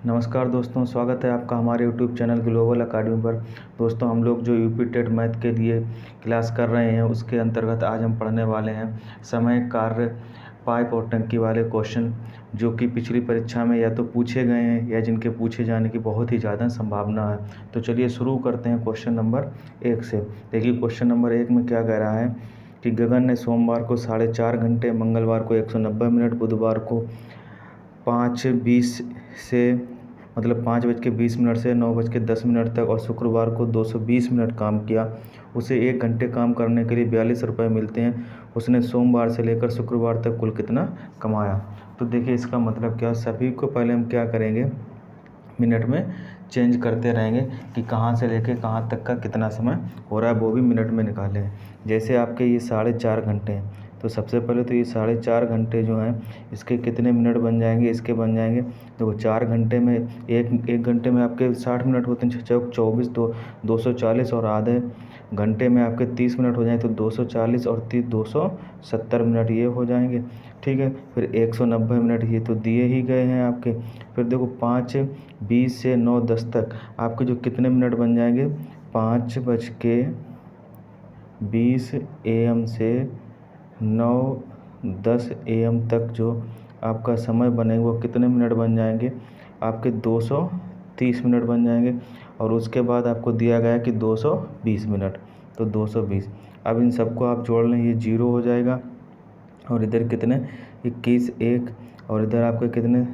नमस्कार दोस्तों, स्वागत है आपका हमारे यूट्यूब चैनल ग्लोबल अकेडमी पर। दोस्तों, हम लोग जो यूपी टेट मैथ के लिए क्लास कर रहे हैं उसके अंतर्गत आज हम पढ़ने वाले हैं समय, कार्य, पाइप और टंकी वाले क्वेश्चन, जो कि पिछली परीक्षा में या तो पूछे गए हैं या जिनके पूछे जाने की बहुत ही ज़्यादा संभावना है। तो चलिए शुरू करते हैं क्वेश्चन नंबर 1 से। देखिए क्वेश्चन नंबर 1 में क्या कह रहा है कि गगन ने सोमवार को 4.5 घंटे, मंगलवार को 190 मिनट, बुधवार को 5:20 से 5:20 से 9:10 तक और शुक्रवार को 220 मिनट काम किया। उसे 1 घंटे काम करने के लिए 42 रुपये मिलते हैं। उसने सोमवार से लेकर शुक्रवार तक कुल कितना कमाया। तो देखिए इसका मतलब क्या, सभी को पहले हम क्या करेंगे, मिनट में चेंज करते रहेंगे कि कहाँ से लेके कहाँ तक का कितना समय हो रहा है, वो भी मिनट में निकालें। जैसे आपके ये 4.5 घंटे हैं, तो सबसे पहले तो ये 4.5 घंटे जो हैं इसके कितने मिनट बन जाएंगे, इसके बन जाएंगे। देखो 4 घंटे में एक घंटे में आपके 60 मिनट होते हैं, 24 240 और आधे घंटे में आपके 30 मिनट हो जाएंगे, तो 240 और 30 270 मिनट ये हो जाएंगे। ठीक है, फिर 190 मिनट ये तो दिए ही गए हैं आपके। फिर देखो 5:20 से 9:10 तक आपके जो कितने मिनट बन जाएंगे, 5:20 AM से 9:10 AM तक जो आपका समय बनेगा वो कितने मिनट बन जाएंगे, आपके 230 मिनट बन जाएंगे। और उसके बाद आपको दिया गया है कि 220 मिनट, तो 220। अब इन सबको आप जोड़ लें, ये 0 हो जाएगा। और इधर कितने 21 1 और इधर आपके कितने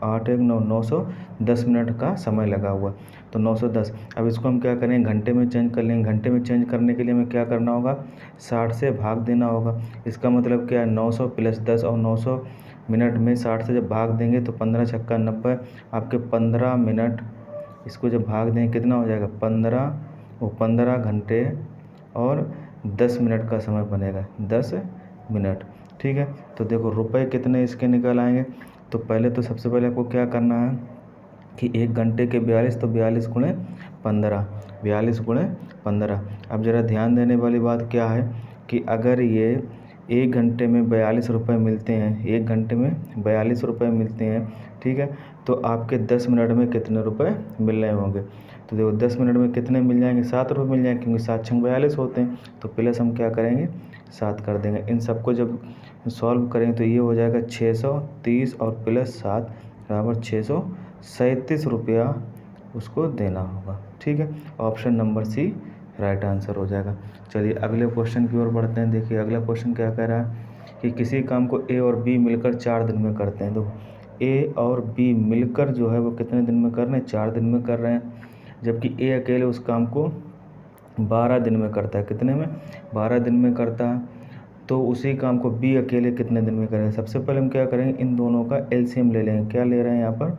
8 1 9 910 मिनट का समय लगा हुआ, तो 910। अब इसको हम क्या करें, घंटे में चेंज कर लेंगे। घंटे में चेंज करने के लिए हमें क्या करना होगा, 60 से भाग देना होगा। इसका मतलब क्या है, 900 + 10 और 900 मिनट में 60 से जब भाग देंगे तो 15 छक्का 90, आपके 15 मिनट। इसको जब भाग देंगे कितना हो जाएगा, 15 घंटे और 10 मिनट का समय बनेगा, 10 मिनट। ठीक है, तो देखो रुपए कितने इसके निकल आएंगे। तो पहले तो सबसे पहले आपको क्या करना है कि 1 घंटे के 42, तो 42 × 15, 42 × 15। अब ज़रा ध्यान देने वाली बात क्या है कि अगर ये 1 घंटे में 42 रुपये मिलते हैं, 1 घंटे में 42 रुपये मिलते हैं, ठीक है, तो आपके 10 मिनट में कितने रुपए मिल रहे होंगे। तो देखो 10 मिनट में कितने मिल जाएंगे, 7 रुपये मिल जाएंगे, क्योंकि 7 × 42 होते हैं। तो प्लस हम क्या करेंगे, 7 कर देंगे। इन सबको जब सॉल्व करेंगे तो ये हो जाएगा 630 और प्लस 7 बराबर 637 रुपया उसको देना होगा। ठीक है, option number C right answer हो जाएगा। चलिए अगले क्वेश्चन की ओर बढ़ते हैं। देखिए अगला क्वेश्चन क्या कह रहा है कि किसी काम को ए और बी मिलकर 4 दिन में करते हैं। तो ए और बी मिलकर जो है वो कितने दिन में कर रहे हैं, 4 दिन में कर रहे हैं। जबकि ए अकेले उस काम को 12 दिन में करता है। कितने में, 12 दिन में करता है। तो उसी काम को बी अकेले कितने दिन में करेंगे। सबसे पहले हम क्या करेंगे, इन दोनों का एलसीएम ले लेंगे। क्या ले रहे हैं यहाँ पर,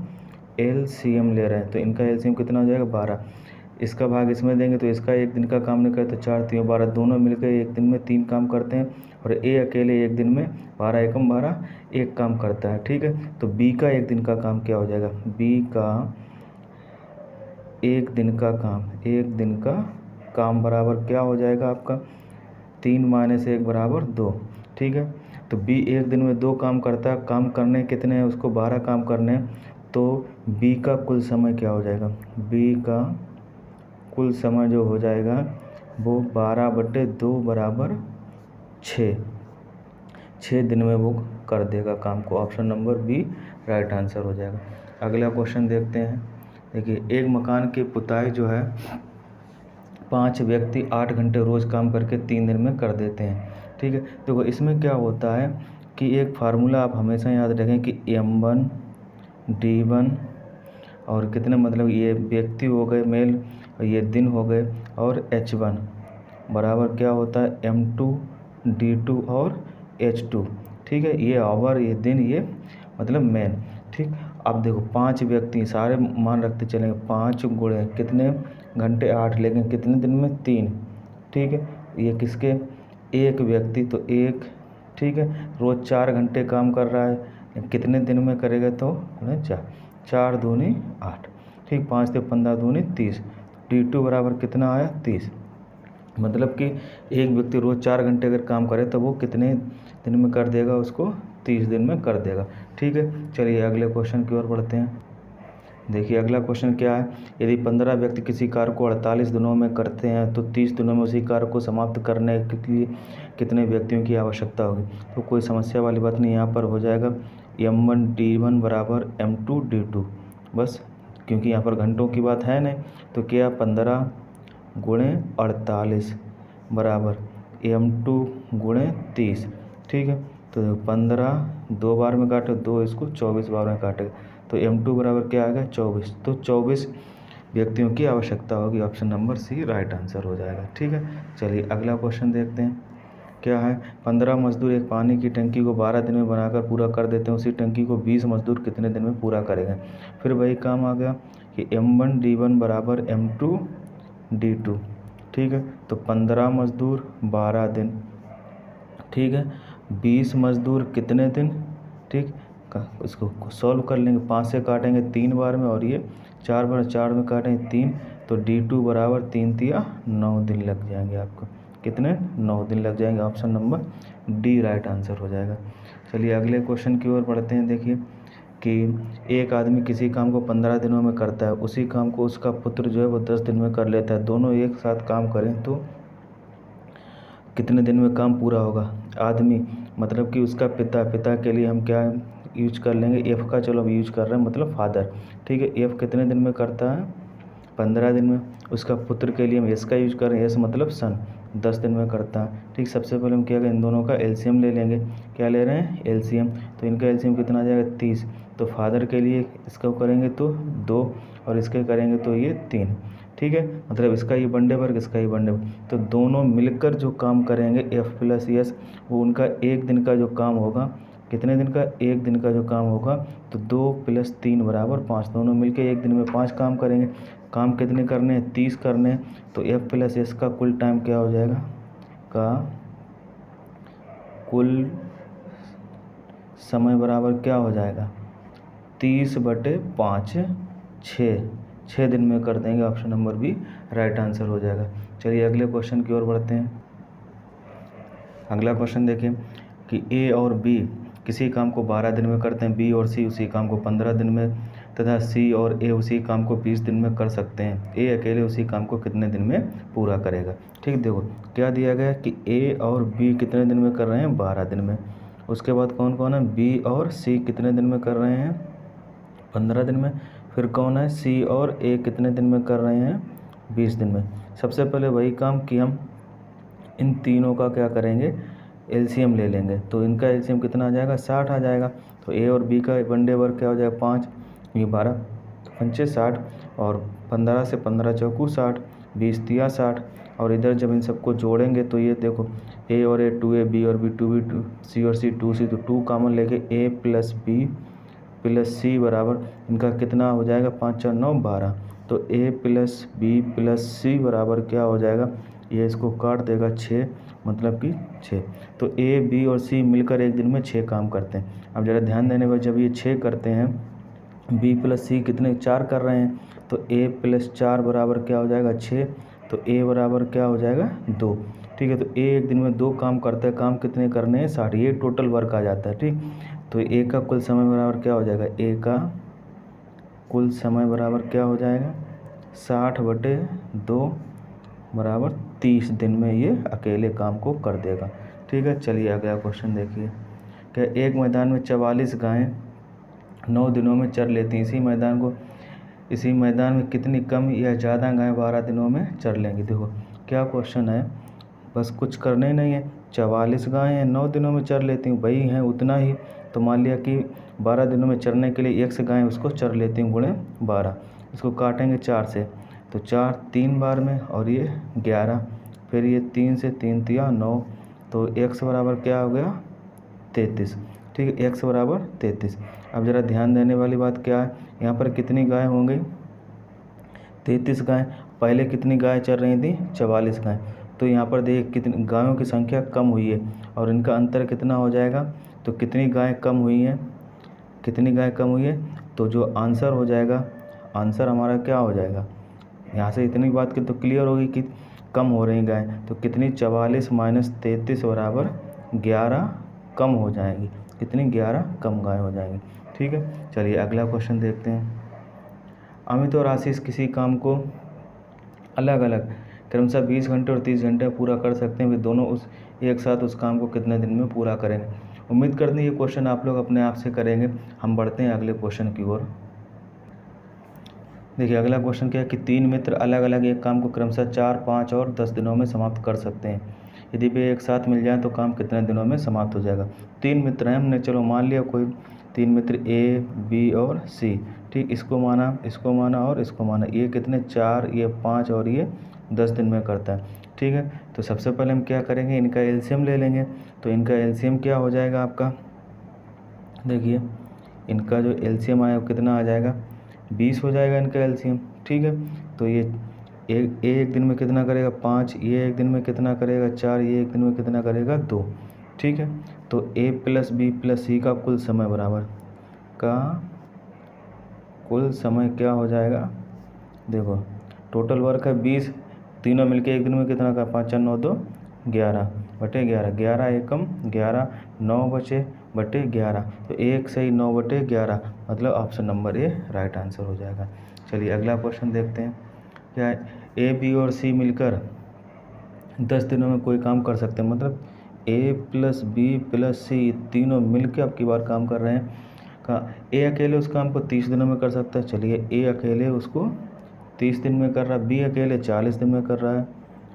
एलसीएम ले रहे हैं। तो इनका एलसीएम कितना हो जाएगा, 12। इसका भाग इसमें देंगे तो इसका 1 दिन का काम नहीं करते, 4 3 12, दोनों मिलकर 1 दिन में 3 काम करते हैं। और ए अकेले 1 दिन में 12 एकम 12 1 काम करता है। ठीक है, तो बी का 1 दिन का काम क्या हो जाएगा, बी का 1 दिन का काम, 1 दिन का काम बराबर क्या हो जाएगा आपका, 3 - 1 बराबर 2। ठीक है, तो बी 1 दिन में 2 काम करता है। काम करने कितने हैं उसको, 12 काम करने हैं। तो बी का कुल समय क्या हो जाएगा, बी का कुल समय जो हो जाएगा वो 12/2 बराबर 6 दिन में वो कर देगा काम को। Option number B right answer हो जाएगा। अगला क्वेश्चन देखते हैं। देखिए एक मकान की पुताई जो है 5 व्यक्ति 8 घंटे रोज़ काम करके 3 दिन में कर देते हैं। ठीक है, देखो इसमें क्या होता है कि एक फार्मूला आप हमेशा याद रखें कि M1 D1 और कितने, मतलब ये व्यक्ति हो गए मेल और ये दिन हो गए, और H1 बराबर क्या होता है, M2 D2 और H2। ठीक है, ये आवर, ये दिन, ये मतलब मैन। ठीक, अब देखो 5 व्यक्ति, सारे मान रखते चलेंगे, 5 गुणे कितने घंटे, 8, लेकिन कितने दिन में, 3। ठीक है, ये किसके, एक व्यक्ति, तो 1। ठीक है, रोज़ 4 घंटे काम कर रहा है, कितने दिन में करेगा, तो 4, 4 दूनी 8। ठीक, 5 से 15 दूनी 30। D2 बराबर कितना आया, 30। मतलब कि एक व्यक्ति रोज़ 4 घंटे अगर काम करे तो वो कितने दिन में कर देगा, उसको 30 दिन में कर देगा। ठीक है, चलिए अगले क्वेश्चन की ओर बढ़ते हैं। देखिए अगला क्वेश्चन क्या है, यदि 15 व्यक्ति किसी कार्य को 48 दिनों में करते हैं तो 30 दिनों में उसी कार्य को समाप्त करने के लिए कितने व्यक्तियों की आवश्यकता होगी। तो कोई समस्या वाली बात नहीं, यहाँ पर हो जाएगा m1 d1 बराबर m2 d2, बस क्योंकि यहाँ पर घंटों की बात है नहीं, तो क्या 15 गुणे 48 बराबर m2 गुणे 30, ठीक है। तो 15 2 बार में काटे, 2 इसको 24 बार में काटेगा, तो m2 बराबर क्या आ गया 24। तो 24 व्यक्तियों की आवश्यकता होगी, option number C right answer हो जाएगा, ठीक है। चलिए अगला क्वेश्चन देखते हैं क्या है। 15 मजदूर एक पानी की टंकी को 12 दिन में बनाकर पूरा कर देते हैं, उसी टंकी को 20 मजदूर कितने दिन में पूरा करेंगे। फिर वही काम आ गया कि m1 d1 बराबर m2 d2, ठीक है। तो 15 मजदूर 12 दिन, ठीक है। 20 मजदूर कितने दिन, ठीक। इसको सॉल्व कर लेंगे, 5 से काटेंगे 3 बार में, और ये 4 बार 4 में काटेंगे 3, तो d2 बराबर 3 तिया 9 दिन लग जाएंगे आपको। कितने, 9 दिन लग जाएंगे, option number D right answer हो जाएगा। चलिए अगले क्वेश्चन की ओर बढ़ते हैं। देखिए कि एक आदमी किसी काम को 15 दिनों में करता है, उसी काम को उसका पुत्र जो है वो 10 दिन में कर लेता है, दोनों एक साथ काम करें तो कितने दिन में काम पूरा होगा। आदमी मतलब कि उसका पिता, पिता के लिए हम क्या यूज कर लेंगे, एफ का, चलो यूज कर रहे हैं, मतलब फादर, ठीक है। एफ कितने दिन में करता है, 15 दिन में। उसका पुत्र के लिए हम एस का यूज कर रहे हैं, एस मतलब सन, 10 दिन में करता है, ठीक। सबसे पहले हम क्या करें, इन दोनों का एलसीएम ले लेंगे। क्या ले रहे हैं, एलसीएम। तो इनका एलसीएम कितना आ जाएगा 30। तो फादर के लिए इसका करेंगे तो 2, और इसके करेंगे तो ये 3, ठीक है। मतलब इसका ये वनडे वर्क, इसका ये वनडे वर्क, तो दोनों मिलकर जो काम करेंगे एफ प्लस एस, वो उनका एक दिन का जो काम होगा, कितने दिन का, एक दिन का जो काम होगा, तो 2 + 3 बराबर 5, दोनों मिलकर एक दिन में 5 काम करेंगे। काम कितने करने हैं, 30 करने हैं, तो एफ प्लस एस का कुल टाइम क्या हो जाएगा, का कुल समय बराबर क्या हो जाएगा, 30/5, 6 दिन में कर देंगे, option number B right answer हो जाएगा। चलिए अगले क्वेश्चन की ओर बढ़ते हैं। अगला क्वेश्चन देखिए कि ए और बी किसी काम को 12 दिन में करते हैं, बी और सी उसी काम को 15 दिन में, तथा सी और ए उसी काम को 20 दिन में कर सकते हैं। ए अकेले उसी काम को कितने दिन में पूरा करेगा, ठीक। देखो क्या दिया गया कि ए और बी कितने दिन में कर रहे हैं, 12 दिन में। उसके बाद कौन कौन है, बी और सी कितने दिन में कर रहे हैं, 15 दिन में। फिर कौन है, सी और ए कितने दिन में कर रहे हैं, 20 दिन में। सबसे पहले वही काम कि हम इन तीनों का क्या करेंगे, एलसीएम ले लेंगे। तो इनका एलसीएम कितना आ जाएगा, 60 आ जाएगा। तो ए और बी का वनडे वर्क क्या हो जाएगा, 5, ये 12, तो 5 60, और 15 से 15 चौकू 60, 20 तिया 60, और इधर जब इन सबको जोड़ेंगे तो ये देखो ए और ए 2a, बी और बी 2b, सी और सी 2c, तो 2 कॉमन लेके a + b + c बराबर इनका कितना हो जाएगा, 5 4 9 12। तो a + b + c बराबर क्या हो जाएगा, ये इसको काट देगा 6, मतलब कि 6। तो ए बी और सी मिलकर एक दिन में 6 काम करते हैं। अब ज़रा ध्यान देने पर, जब ये 6 करते हैं, बी + सी कितने 4 कर रहे हैं, तो a + 4 बराबर क्या हो जाएगा 6, तो a बराबर क्या हो जाएगा 2, ठीक है। तो a एक दिन में 2 काम करता है, काम कितने करने हैं, 60, ये टोटल वर्क आ जाता है, ठीक। तो a का कुल समय बराबर क्या हो जाएगा, a का कुल समय बराबर क्या हो जाएगा, 60/2 बराबर 30 दिन में ये अकेले काम को कर देगा, ठीक है। चलिए अगला क्वेश्चन देखिए, क्या एक मैदान में 44 गायें 9 दिनों में चर लेती हैं, इसी मैदान में कितनी कम या ज़्यादा गायें 12 दिनों में चर लेंगी। देखो क्या क्वेश्चन है, बस कुछ करना ही नहीं है, 44 गायें हैं 9 दिनों में चर लेती हूँ, वही हैं उतना ही। तो मान लिया कि 12 दिनों में चरने के लिए 1 गायें उसको चर लेती हूँ, गुणे 12, इसको काटेंगे 4 से, तो 4 3 बार में, और ये 11, फिर ये 3 से 3 तिया 9, तो x बराबर क्या हो गया 33, ठीक है। x बराबर 33। अब ज़रा ध्यान देने वाली बात क्या है, यहाँ पर कितनी गाय होंगी, 33 गाय। पहले कितनी गाय चल रही थी, 44 गाय। तो यहाँ पर देखिए कितनी गायों की संख्या कम हुई है, और इनका अंतर कितना हो जाएगा, तो कितनी गाय कम हुई हैं, कितनी गाय कम हुई है, तो जो आंसर हो जाएगा, आंसर हमारा क्या हो जाएगा, यहाँ से इतनी बात की तो क्लियर होगी कि कम हो रही गाय, तो कितनी 44 - 33 बराबर 11 कम हो जाएगी, कितनी 11 कम गाय हो जाएंगी, ठीक है। चलिए अगला क्वेश्चन देखते हैं। अमित और आशीष किसी काम को अलग अलग क्रमशः 20 घंटे और 30 घंटे में पूरा कर सकते हैं, वे दोनों एक साथ उस काम को कितने दिन में पूरा करेंगे। उम्मीद करते हैं ये क्वेश्चन आप लोग अपने आप से करेंगे। हम बढ़ते हैं अगले क्वेश्चन की ओर। देखिए अगला क्वेश्चन क्या है कि 3 मित्र अलग अलग एक काम को क्रमशः 4, 5 और 10 दिनों में समाप्त कर सकते हैं। यदि वे एक साथ मिल जाएं तो काम कितने दिनों में समाप्त हो जाएगा। 3 मित्र हैं, हमने चलो मान लिया कोई 3 मित्र ए, बी और सी, ठीक, इसको माना और इसको माना। ये कितने 4, ये 5 और ये 10 दिन में करता है, ठीक है। तो सबसे पहले हम क्या करेंगे, इनका एलसीएम ले लेंगे। तो इनका एलसीएम क्या हो जाएगा आपका, देखिए इनका जो एलसीएम आया वो कितना आ जाएगा, 20 हो जाएगा इनका एलसीएम, ठीक है। तो ये एक दिन में कितना करेगा 5, ये एक दिन में कितना करेगा 4, ये एक दिन में कितना करेगा 2, ठीक है। तो ए प्लस बी प्लस सी का कुल समय बराबर का कुल समय क्या हो जाएगा, देखो टोटल वर्क है 20, तीनों मिलके एक दिन में कितना का 5 9 2 11 बटे 11, 11 एकम 11, 9 बचे बटे 11, तो 1 सही 9 बटे 11, मतलब option number A right answer हो जाएगा। चलिए अगला क्वेश्चन देखते हैं। क्या है, ए बी और सी मिलकर 10 दिनों में कोई काम कर सकते हैं, मतलब ए प्लस बी प्लस सी तीनों मिलकर अब की बार काम कर रहे हैं। कहा ए अकेले उस काम को 30 दिनों में कर सकता है, चलिए ए अकेले उसको 30 दिन में कर रहा है, बी अकेले 40 दिन में कर रहा है,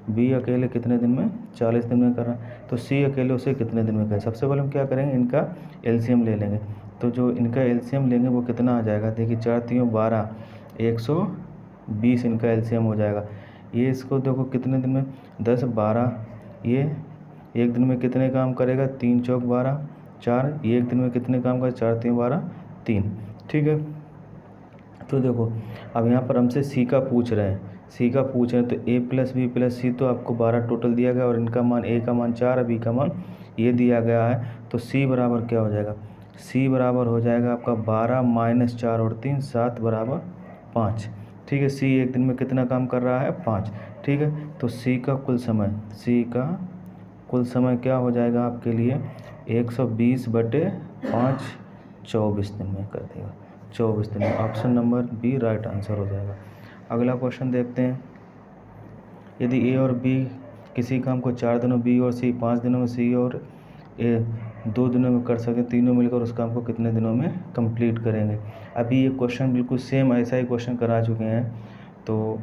बी अकेले कितने दिन में 40 दिन में कर रहा है, तो सी अकेले उसे कितने दिन में करें। सबसे पहले हम क्या करेंगे, इनका एलसीएम ले लेंगे। तो जो इनका एलसीएम लेंगे वो कितना आ जाएगा, देखिए 4 3 12, 120 इनका एलसीएम हो जाएगा। ये इसको देखो कितने दिन में 10 12, ये एक दिन में कितने काम करेगा, 3 चौक 12, 4, ये एक दिन में कितने काम करेगा 4 3 12 3, ठीक है। तो देखो अब यहाँ पर हमसे सी का पूछ रहे हैं, तो ए प्लस बी प्लस सी तो आपको 12 टोटल दिया गया और इनका मान ए का मान 4 बी का मान ये दिया गया है। तो सी बराबर क्या हो जाएगा, सी बराबर हो जाएगा आपका 12 माइनस 4 और 3 7 बराबर 5, ठीक है। सी एक दिन में कितना काम कर रहा है 5, ठीक है। तो सी का कुल समय क्या हो जाएगा आपके लिए 120 बटे 5 24 दिन में कर देगा, 24 दिन में, option number B right answer हो जाएगा। अगला क्वेश्चन देखते हैं। यदि ए और बी किसी काम को 4 दिनों, बी और सी 5 दिनों में, सी और ए 2 दिनों में कर सकें, तीनों मिलकर उस काम को कितने दिनों में कंप्लीट करेंगे। अभी ये क्वेश्चन बिल्कुल सेम ऐसा ही क्वेश्चन करा चुके हैं, तो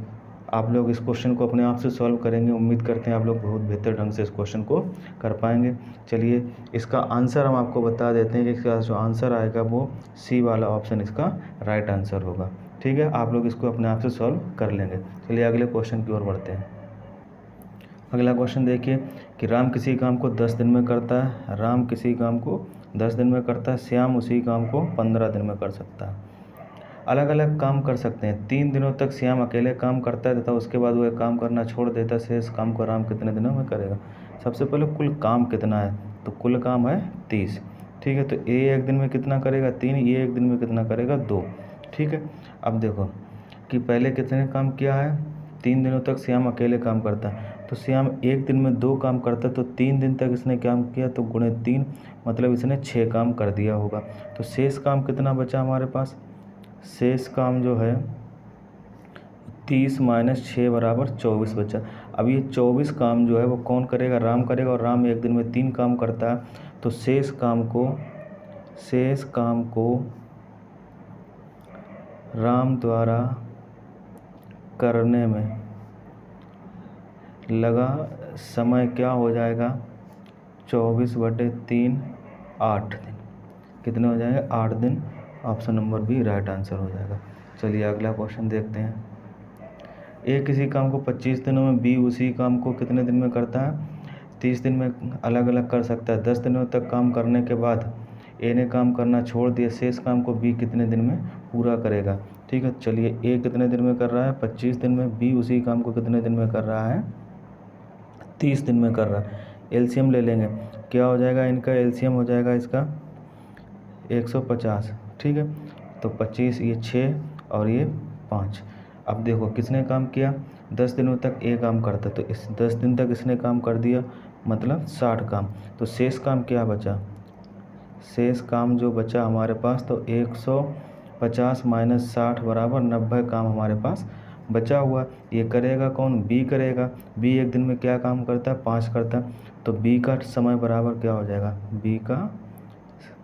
आप लोग इस क्वेश्चन को अपने आप से सॉल्व करेंगे। उम्मीद करते हैं आप लोग बहुत बेहतर ढंग से इस क्वेश्चन को कर पाएंगे। चलिए इसका आंसर हम आपको बता देते हैं कि इसका जो आंसर आएगा वो सी वाला ऑप्शन इसका राइट आंसर होगा, ठीक है। आप लोग इसको अपने आप से सॉल्व कर लेंगे। चलिए अगले क्वेश्चन की ओर बढ़ते हैं। अगला क्वेश्चन देखिए कि राम किसी काम को 10 दिन में करता है, राम किसी काम को 10 दिन में करता है, श्याम उसी काम को 15 दिन में कर सकता है। अलग अलग काम कर सकते हैं। 3 दिनों तक श्याम अकेले काम करता है तथा उसके बाद वह काम करना छोड़ देता है, शेष काम को राम कितने दिनों में करेगा। सबसे पहले कुल काम कितना है, तो कुल काम है 30, ठीक है। तो ए एक दिन में कितना करेगा 3, ये एक दिन में कितना करेगा 2, ठीक है। अब देखो कि पहले कितने काम किया है, 3 दिनों तक श्याम अकेले काम करता है, तो श्याम एक दिन में 2 काम करता है, तो 3 दिन तक इसने काम किया तो गुणे 3, मतलब इसने 6 काम कर दिया होगा। तो शेष काम कितना बचा हमारे पास, शेष काम जो है 30 माइनस 6 बराबर 24 बचा। अब ये 24 काम जो है वो कौन करेगा, राम करेगा, और राम एक दिन में 3 काम करता है, तो शेष काम को राम द्वारा करने में लगा समय क्या हो जाएगा, 24/3 8 दिन, कितने हो जाएंगे 8 दिन, option number B right answer हो जाएगा। चलिए अगला क्वेश्चन देखते हैं। ए किसी काम को 25 दिनों में, बी उसी काम को कितने दिन में करता है, 30 दिन में अलग अलग कर सकता है। 10 दिनों तक काम करने के बाद ए ने काम करना छोड़ दिया, शेष काम को बी कितने दिन में पूरा करेगा, ठीक है। चलिए ए कितने दिन में कर रहा है 25 दिन में, बी उसी काम को कितने दिन में कर रहा है 30 दिन में कर रहा है। एलसीएम ले लेंगे, क्या हो जाएगा, इनका एलसीएम हो जाएगा इसका 150, ठीक है। तो 25, ये 6 और ये 5। अब देखो किसने काम किया, 10 दिनों तक ए काम करता, तो इस 10 दिन तक इसने काम कर दिया, मतलब 60 काम। तो शेष काम क्या बचा, शेष काम जो बचा हमारे पास, तो 50 माइनस 60 बराबर 90 काम हमारे पास बचा हुआ। ये करेगा कौन? बी करेगा। बी एक दिन में क्या काम करता है? 5 करता है। तो बी का समय बराबर क्या हो जाएगा? बी का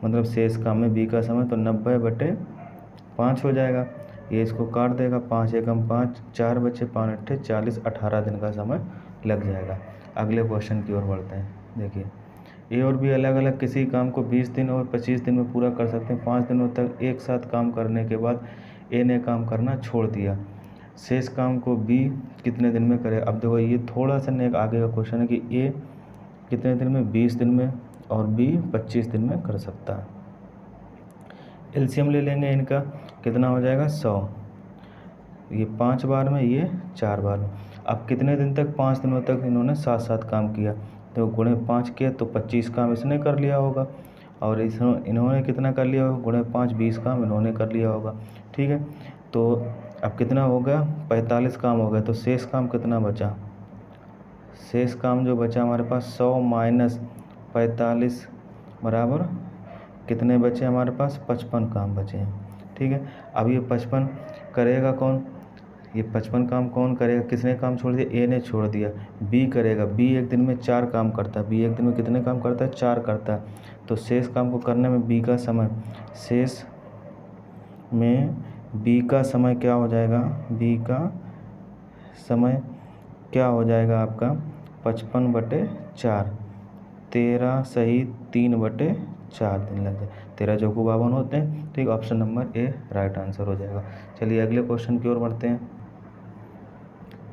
मतलब शेष काम में बी का समय तो 90/5 हो जाएगा। ये इसको काट देगा, 5 एकम 5, 4 बचे, 5 अट्ठे 40, 18 दिन का समय लग जाएगा। अगले क्वेश्चन की ओर बढ़ते हैं। देखिए, ए और बी अलग अलग किसी काम को 20 दिन और 25 दिन में पूरा कर सकते हैं। 5 दिनों तक एक साथ काम करने के बाद ए ने काम करना छोड़ दिया। शेष काम को बी कितने दिन में करे? अब देखो, ये थोड़ा सा नेक आगे का क्वेश्चन है कि ए कितने दिन में? 20 दिन में, और बी 25 दिन में कर सकता है। एलसीएम ले लेंगे इनका, कितना हो जाएगा? 100। ये 5 बार में, ये 4 बार में। अब कितने दिन तक? 5 दिनों तक इन्होंने साथ साथ काम किया, तो गुणे 5 किया तो 25 काम इसने कर लिया होगा, और इन्होंने कितना कर लिया होगा? गुणे 5 20 काम इन्होंने कर लिया होगा। ठीक है, तो अब कितना हो गया? 45 काम हो गया। तो शेष काम कितना बचा? शेष काम जो बचा हमारे पास 100 माइनस 45 बराबर कितने बचे हमारे पास? 55 काम बचे हैं। ठीक है, अब ये 55 करेगा कौन? ये 55 काम कौन करेगा? किसने काम छोड़ दिया? ए ने छोड़ दिया। बी करेगा। बी एक दिन में 4 काम करता है। बी एक दिन में कितने काम करता है? 4 करता है। तो शेष काम को करने में बी का समय, शेष में बी का समय क्या हो जाएगा? बी का समय क्या हो जाएगा आपका? 55/4, 13 सही 3/4 दिन लग जाए। 13 चौको 52 होते हैं। ठीक, option number A right answer हो जाएगा। चलिए अगले क्वेश्चन की ओर बढ़ते हैं।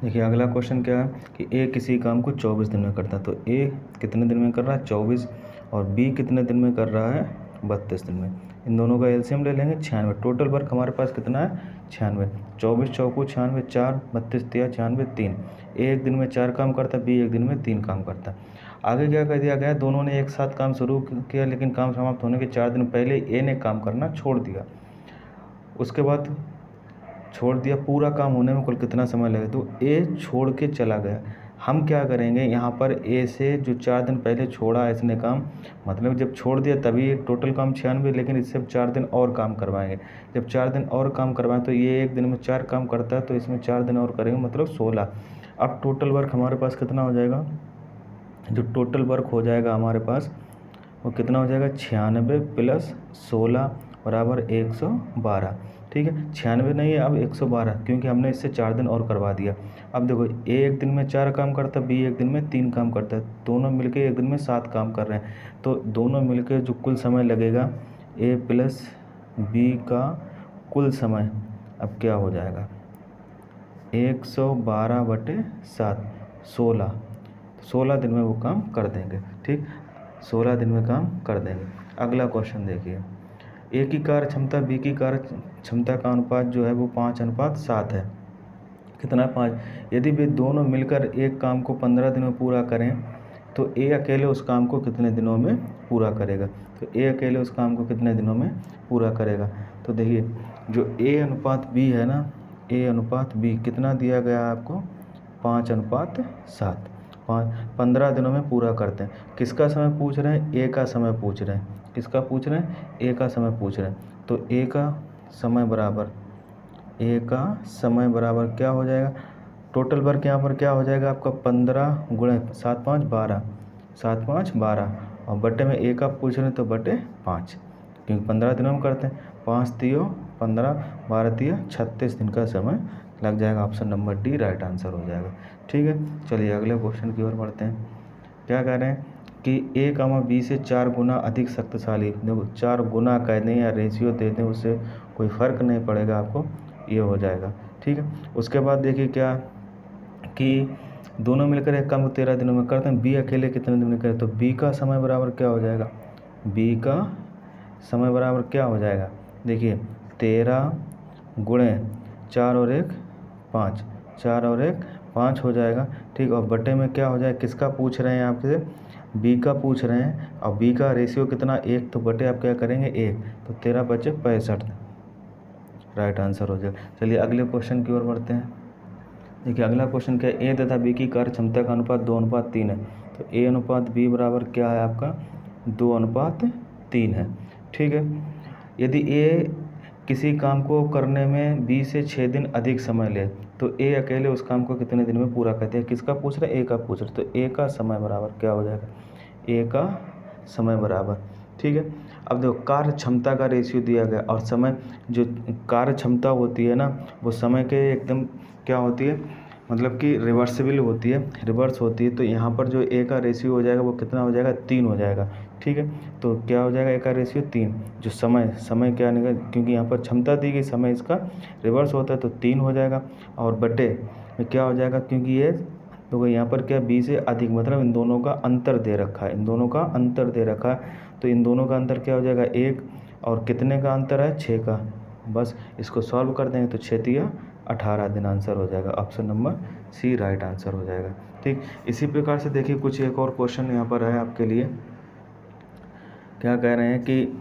देखिए, अगला क्वेश्चन क्या है कि ए किसी काम को 24 दिन में करता है। तो ए कितने दिन में कर रहा है? 24। और बी कितने दिन में कर रहा है? 32 दिन में। इन दोनों का एलसीएम ले लेंगे, 96। टोटल वर्क हमारे पास कितना है? 96। 24 चौको 96, 4 32 तिया 96, 3। ए एक दिन में 4 काम करता है, बी एक दिन में 3 काम करता है। आगे क्या कर दिया गया? दोनों ने एक साथ काम शुरू किया, लेकिन काम समाप्त होने के 4 दिन पहले ए ने काम करना छोड़ दिया। उसके बाद छोड़ दिया, पूरा काम होने में कुल कितना समय लगे? तो ए छोड़ के चला गया। हम क्या करेंगे यहाँ पर? ए से जो 4 दिन पहले छोड़ा है इसने काम, मतलब जब छोड़ दिया तभी टोटल काम 96, लेकिन इससे 4 दिन और काम करवाएंगे। जब 4 दिन और काम करवाएं तो ये एक दिन में 4 काम करता है, तो इसमें 4 दिन और करेंगे, मतलब 16। अब टोटल वर्क हमारे पास कितना हो जाएगा? जो टोटल वर्क हो जाएगा हमारे पास वो कितना हो जाएगा? 96 प्लस 16 बराबर 112। ठीक है, 96 नहीं है, अब 112, क्योंकि हमने इससे 4 दिन और करवा दिया। अब देखो, ए एक दिन में 4 काम करता है, बी एक दिन में 3 काम करता है, दोनों मिलके एक दिन में 7 काम कर रहे हैं। तो दोनों मिलके जो कुल समय लगेगा ए प्लस बी का कुल समय अब क्या हो जाएगा? 112/7, 16 दिन में वो काम कर देंगे। ठीक, 16 दिन में काम कर देंगे। अगला क्वेश्चन देखिए, ए की कार्य क्षमता बी की कार्य क्षमता का अनुपात जो है वो 5:7 है। कितना? 5। यदि वे दोनों मिलकर एक काम को 15 दिनों में पूरा करें तो ए अकेले उस काम को कितने दिनों में पूरा करेगा? तो ए अकेले उस काम को कितने दिनों में पूरा करेगा? तो देखिए, जो ए अनुपात बी है ना, ए अनुपात बी कितना दिया गया है आपको? 5:7। 15 दिनों में पूरा करते हैं। किसका समय पूछ रहे हैं? ए का समय पूछ रहे हैं। किसका पूछ रहे हैं? ए का समय पूछ रहे हैं। तो ए का समय बराबर क्या हो जाएगा? टोटल वर्क यहाँ पर क्या हो जाएगा आपका? 15 गुणे 7 5 12, 7 5 12, और बटे में ए का पूछ रहे हैं तो बटे 5, क्योंकि 15 दिनों में करते हैं। 5 तियो 15, 12 तिया 36 दिन का समय लग जाएगा। Option number D right answer हो जाएगा। ठीक है, चलिए अगले क्वेश्चन की ओर बढ़ते हैं। क्या कह रहे हैं कि ए कामा बी से 4 गुना अधिक शक्तिशाली। देखो, 4 गुना कह दें या रेशियो दे दें, उससे कोई फ़र्क नहीं पड़ेगा आपको, ये हो जाएगा। ठीक है, उसके बाद देखिए क्या कि दोनों मिलकर एक काम को 13 दिनों में करते हैं, बी अकेले कितने दिन में करे? तो बी का समय बराबर क्या हो जाएगा? बी का समय बराबर क्या हो जाएगा? देखिए, 13 गुणे 4 और 1 5, 4 और 1 5 हो जाएगा। ठीक, और बटे में क्या हो जाएगा? किसका पूछ रहे हैं आपसे? बी का पूछ रहे हैं, और बी का रेशियो कितना? 1, तो बटे आप क्या करेंगे? 1, तो 13 बचे 65, राइट आंसर हो जाएगा। चलिए अगले क्वेश्चन की ओर बढ़ते हैं। देखिए, अगला क्वेश्चन क्या है? ए तथा बी की कार्य क्षमता का अनुपात 2:3 है। तो ए अनुपात बी बराबर क्या है आपका? 2:3 है। ठीक है, यदि ए किसी काम को करने में 20 से 6 दिन अधिक समय ले, तो ए अकेले उस काम को कितने दिन में पूरा करते हैं। किसका पूछ रहे हैं, ए का पूछ रहे, तो ए का समय बराबर क्या हो जाएगा, ए का समय बराबर, ठीक है। अब देखो कार्य क्षमता का रेशियो दिया गया और समय, जो कार्य क्षमता होती है ना वो समय के एकदम क्या होती है, मतलब कि रिवर्सिबल होती है, रिवर्स होती है। तो यहाँ पर जो ए का रेशियो हो जाएगा वो कितना हो जाएगा, 3 हो जाएगा, ठीक है। तो क्या हो जाएगा, ए का रेशियो 3। जो समय क्या आने, क्योंकि यहाँ पर क्षमता दी गई, समय इसका रिवर्स होता है तो 3 हो जाएगा। और बटे में क्या हो जाएगा, क्योंकि ये तो यहाँ पर क्या 20 से अधिक, मतलब इन दोनों का अंतर दे रखा है, इन दोनों का अंतर दे रखा है। तो इन दोनों का अंतर क्या हो जाएगा, 1, और कितने का अंतर है, 6 का। बस इसको सॉल्व कर देंगे तो 6 तिया 18 दिन आंसर हो जाएगा। Option number C right answer हो जाएगा, ठीक। इसी प्रकार से देखिए कुछ एक और क्वेश्चन यहाँ पर है आपके लिए। क्या कह रहे हैं कि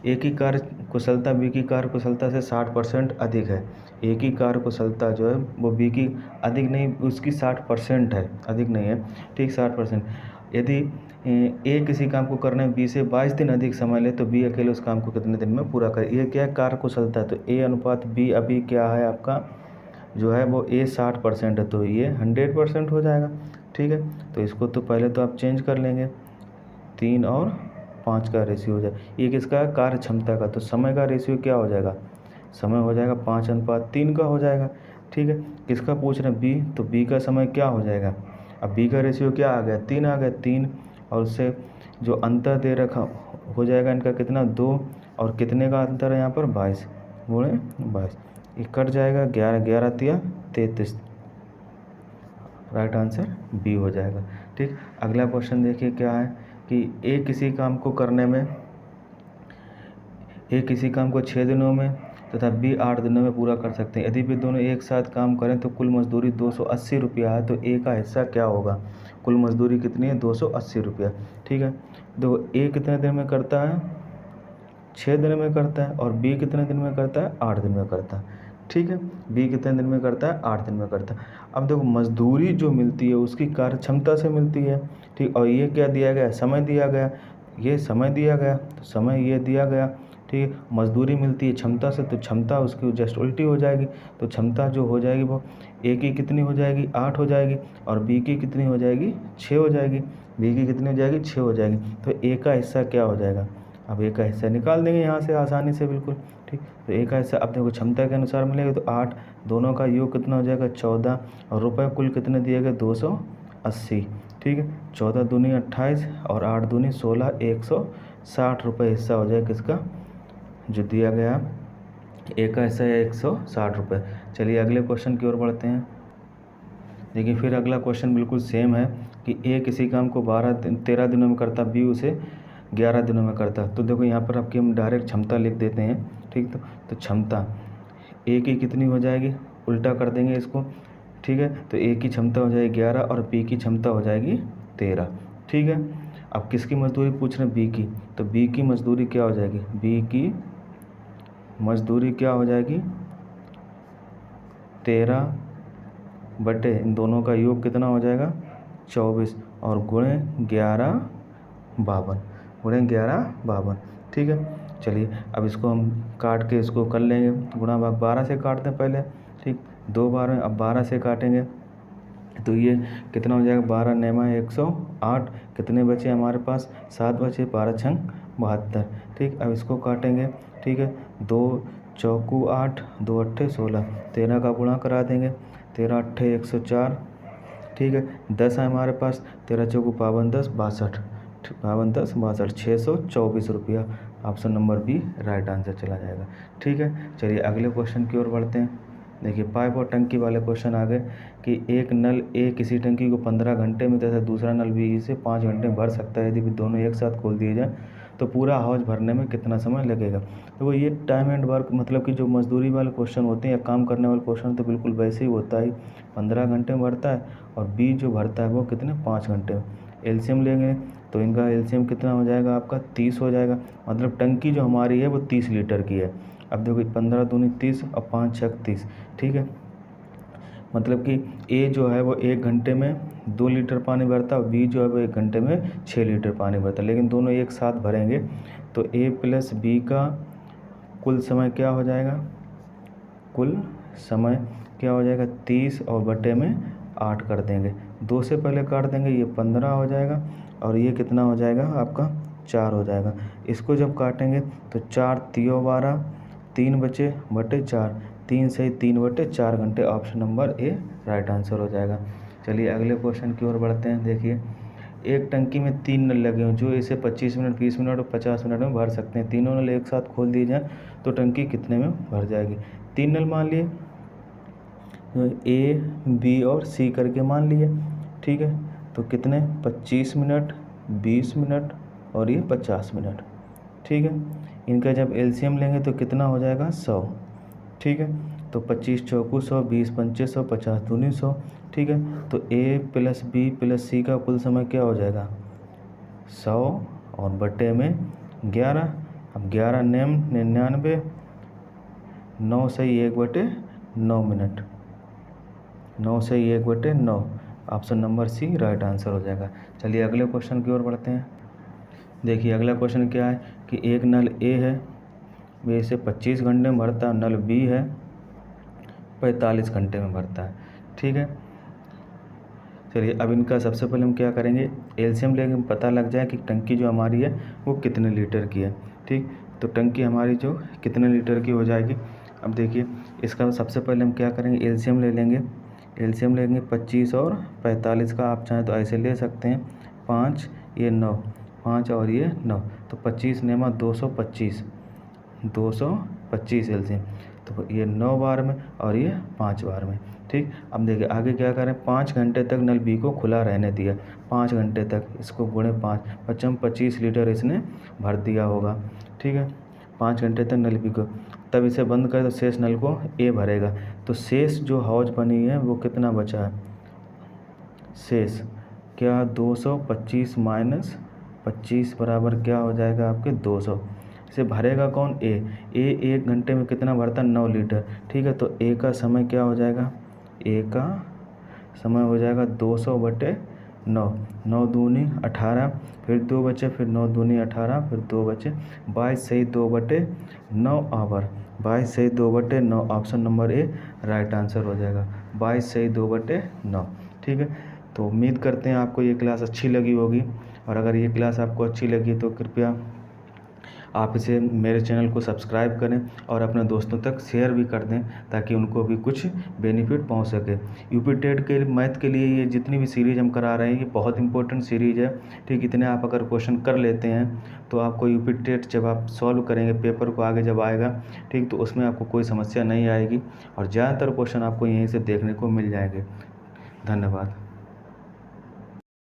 ए की कार्य कुशलता बी की कार्य कुशलता से 60% अधिक है। ए की कार्य कुशलता जो है वो बी की अधिक नहीं, उसकी 60% है, अधिक नहीं है, ठीक, 60%। यदि ए किसी काम को करने में 20 से 22 दिन अधिक समय ले तो बी अकेले उस काम को कितने दिन में पूरा करे। ये क्या है, कार्य कुशलता है, तो ए अनुपात बी अभी क्या है आपका जो है वो ए 60% है, तो ये 100% हो जाएगा, ठीक है। तो इसको तो पहले तो आप चेंज कर लेंगे, 3 और 5 का रेशियो हो जाए। ये किसका है, कार्य क्षमता का, तो समय का रेशियो क्या हो जाएगा, समय हो जाएगा 5:3 का हो जाएगा, ठीक है। किसका पूछ रहे हैं, बी, तो बी का समय क्या हो जाएगा, अब बी का रेशियो क्या आ गया, 3 आ गया, 3 और उससे जो अंतर दे रखा हो जाएगा इनका कितना, 2, और कितने का अंतर है यहाँ पर 22 गुणे 22, ये कट जाएगा, 11 11 तिया 33, राइट आंसर बी हो जाएगा, ठीक। अगला क्वेश्चन देखिए क्या है कि ए किसी काम को करने में, ए किसी काम को 6 दिनों में तथा बी 8 दिनों में पूरा कर सकते हैं। यदि वे दोनों एक साथ काम करें तो कुल मजदूरी 280 रुपया है, तो ए का हिस्सा क्या होगा, कुल मजदूरी कितनी है, 280 रुपया, ठीक है। तो ए कितने दिन में करता है, 6 दिन में करता है, और बी कितने दिन में करता है, 8 दिन में करता है, ठीक है। बी कितने दिन में करता है, 8 दिन में करता है। अब देखो मजदूरी जो मिलती है उसकी कार्य क्षमता से मिलती है, ठीक। और ये क्या दिया गया, समय दिया गया, ये समय दिया गया, तो समय ये दिया गया, ठीक है। मजदूरी मिलती है क्षमता से, तो क्षमता उसकी जस्ट उल्टी हो जाएगी, तो क्षमता जो हो जाएगी वो ए की कितनी हो जाएगी, 8 हो जाएगी, और बी की कितनी हो जाएगी, 6 हो जाएगी, बी की कितनी हो जाएगी, 6 हो जाएगी। तो ए का हिस्सा क्या हो जाएगा, अब ए का हिस्सा निकाल देंगे यहाँ से आसानी से, बिल्कुल ठीक। तो ए का हिस्सा अब देखो क्षमता के अनुसार मिलेगा, तो 8, दोनों का योग कितना हो जाएगा, 14, और रुपये कुल कितने दिए गए, 280, ठीक है। 14 दूनी 28 और 8 दूनी 16, 160 रुपये हिस्सा हो जाएगा किसका, जो दिया गया ए का हिस्सा है 160 रुपये। चलिए अगले क्वेश्चन की ओर बढ़ते हैं। देखिए फिर अगला क्वेश्चन बिल्कुल सेम है कि ए किसी काम को 13 दिनों में करता, बी उसे 11 दिनों में करता। तो देखो यहाँ पर आपकी हम डायरेक्ट क्षमता लिख देते हैं, ठीक। तो क्षमता ए की कितनी हो जाएगी, उल्टा कर देंगे इसको, ठीक है। तो ए की क्षमता हो जाएगी 11 और बी की क्षमता हो जाएगी 13, ठीक है। अब किसकी मजदूरी पूछ रहे हैं, बी की, तो बी की मजदूरी क्या हो जाएगी, बी की मजदूरी क्या हो जाएगी, 13 बटे इन दोनों का योग कितना हो जाएगा, 24, और गुणे 11 52, गुणे 11 52, ठीक है। चलिए अब इसको हम काट के इसको कर लेंगे, गुणा भाग 12 से काटते हैं पहले, ठीक। 2 12, अब 12 से काटेंगे तो ये कितना हो जाएगा, 12 नेमा 108, कितने बचे हमारे पास, 7 बचे, 12 छंग 72, ठीक। अब इसको काटेंगे, ठीक है। 2 चौकू 8, 2 अट्ठे 16, 13 का गुणा करा देंगे, 13 अट्ठे 104, ठीक है। 10 है हमारे पास, 13 चौकू 52 10 62, 52 10 62, 624 रुपया। Option number B right answer चला जाएगा, ठीक है। चलिए अगले क्वेश्चन की ओर बढ़ते हैं। देखिए पाइप और टंकी वाले क्वेश्चन आ गए कि एक नल ए किसी टंकी को 15 घंटे में तथा दूसरा नल बी इसे 5 घंटे में भर सकता है। यदि दोनों एक साथ खोल दिए जाए तो पूरा हौज भरने में कितना समय लगेगा। तो वो ये टाइम एंड वर्क, मतलब कि जो मजदूरी वाले क्वेश्चन होते हैं या काम करने वाले क्वेश्चन तो बिल्कुल वैसे ही होता है, 15 घंटे में भरता है, और बी जो भरता है वो कितने 5 घंटे में। एलसीएम लेंगे तो इनका एलसीएम कितना हो जाएगा आपका 30 हो जाएगा, मतलब टंकी जो हमारी है वो 30 लीटर की है। अब देखो 15 दूनी 30 और 5 छक 30, ठीक है। मतलब कि ए जो है वो 1 घंटे में 2 लीटर पानी भरता है और बी जो है वो 1 घंटे में 6 लीटर पानी भरता है, लेकिन दोनों एक साथ भरेंगे तो ए प्लस बी का कुल समय क्या हो जाएगा, कुल समय क्या हो जाएगा 30 और बटे में 8 कर देंगे, 2 से पहले काट देंगे, ये 15 हो जाएगा और ये कितना हो जाएगा आपका 4 हो जाएगा। इसको जब काटेंगे तो 4 तियो 12, 3 बचे बटे 4, 3 से 3 बटे 4 घंटे, option number A right answer हो जाएगा। चलिए अगले क्वेश्चन की ओर बढ़ते हैं। देखिए एक टंकी में 3 नल लगे हों जो इसे 25 मिनट, 20 मिनट और 50 मिनट में भर सकते हैं। तीनों नल एक साथ खोल दिए जाएँ तो टंकी कितने में भर जाएगी। 3 नल मान लिए, ए बी और सी करके मान लिए, ठीक है। तो कितने 25 मिनट, 20 मिनट और ये 50 मिनट, ठीक है। इनका जब एलसीएम लेंगे तो कितना हो जाएगा 100, ठीक है। तो 25 चौकू 100, 20 पंचे 100, 50 दूनी 100, ठीक है। तो ए प्लस बी प्लस सी का कुल समय क्या हो जाएगा 100 और बटे में 11। अब 11 नेम 99, 9 सही 1 बटे 9 मिनट, 9 सही 1 बटे 9, option number C right answer हो जाएगा। चलिए अगले क्वेश्चन की ओर बढ़ते हैं। देखिए अगला क्वेश्चन क्या है कि एक नल ए है, वे इसे 25 घंटे में भरता है, नल बी है 45 घंटे में भरता है, ठीक है। चलिए अब इनका सबसे पहले हम क्या करेंगे, एलसीएम लेंगे, पता लग जाए कि टंकी जो हमारी है वो कितने लीटर की है, ठीक। तो टंकी हमारी जो कितने लीटर की हो जाएगी। अब देखिए इसका सबसे पहले हम क्या करेंगे, एलसीएम ले लेंगे। एलसीएम लेंगे 25 और 45 का, आप चाहें तो ऐसे ले सकते हैं, 5 ये 9, 5 और ये 9, तो 25 नेमा 225, 225 एलसीएम, तो ये 9 बार में और ये 5 बार में, ठीक। अब देखिए आगे क्या करें, 5 घंटे तक नल बी को खुला रहने दिया, 5 घंटे तक, इसको गुणे 5, 25 लीटर इसने भर दिया होगा, ठीक है। 5 घंटे तक नल बी को, तब इसे बंद करें तो शेष नल को ए भरेगा। तो शेष जो हौज बनी है वो कितना बचा है, शेष क्या 225 माइनस 25 बराबर क्या हो जाएगा आपके 200। इसे भरेगा कौन, ए। 1 घंटे में कितना भरता है 9 लीटर, ठीक है। तो ए का समय क्या हो जाएगा, ए का समय हो जाएगा 200 बटे 9, 9 दूनी 18, फिर 2 बचे, फिर 9 दूनी 18, फिर 2 बचे, 22 सही 2 बटे 9 आवर, 22 सही 2 बटे 9, option number A right answer हो जाएगा, 22 सही 2 बटे 9, ठीक है। तो उम्मीद करते हैं आपको ये क्लास अच्छी लगी होगी, और अगर ये क्लास आपको अच्छी लगी तो कृपया आप इसे मेरे चैनल को सब्सक्राइब करें और अपने दोस्तों तक शेयर भी कर दें ताकि उनको भी कुछ बेनिफिट पहुंच सके। यूपी टेट के मैथ के लिए ये जितनी भी सीरीज़ हम करा रहे हैं ये बहुत इंपॉर्टेंट सीरीज़ है, ठीक। इतने आप अगर क्वेश्चन कर लेते हैं तो आपको यूपी टेट जब आप सॉल्व करेंगे पेपर को आगे जब आएगा, ठीक, तो उसमें आपको कोई समस्या नहीं आएगी और ज़्यादातर क्वेश्चन आपको यहीं से देखने को मिल जाएंगे। धन्यवाद।